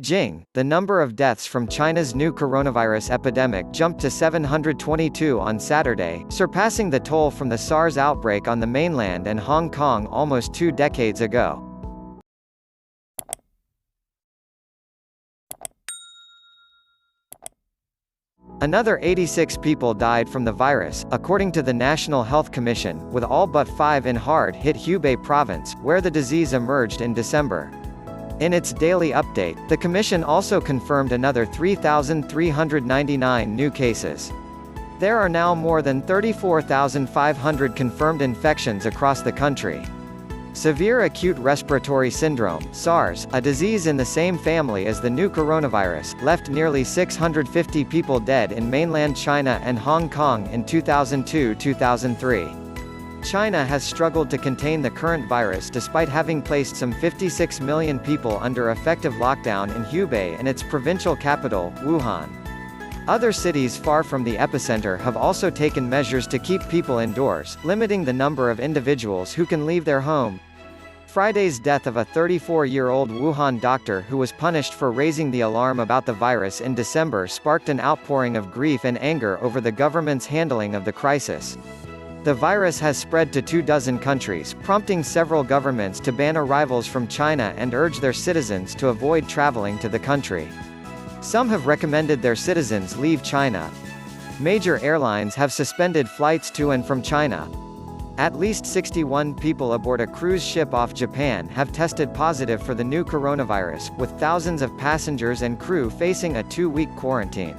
Beijing, the number of deaths from China's new coronavirus epidemic jumped to 722 on Saturday, surpassing the toll from the SARS outbreak on the mainland and Hong Kong almost 2 decades ago. Another 86 people died from the virus, according to the National Health Commission, with all but 5 in hard-hit Hubei province, where the disease emerged in December. In its daily update, the Commission also confirmed another 3,399 new cases. There are now more than 34,500 confirmed infections across the country. Severe acute respiratory syndrome (SARS), a disease in the same family as the new coronavirus, left nearly 650 people dead in mainland China and Hong Kong in 2002-2003. China has struggled to contain the current virus despite having placed some 56 million people under effective lockdown in Hubei and its provincial capital, Wuhan. Other cities far from the epicenter have also taken measures to keep people indoors, limiting the number of individuals who can leave their home. Friday's death of a 34-year-old Wuhan doctor who was punished for raising the alarm about the virus in December sparked an outpouring of grief and anger over the government's handling of the crisis. The virus has spread to 24 countries, prompting several governments to ban arrivals from China and urge their citizens to avoid traveling to the country. Some have recommended their citizens leave China. Major airlines have suspended flights to and from China. At least 61 people aboard a cruise ship off Japan have tested positive for the new coronavirus, with thousands of passengers and crew facing a 2-week quarantine.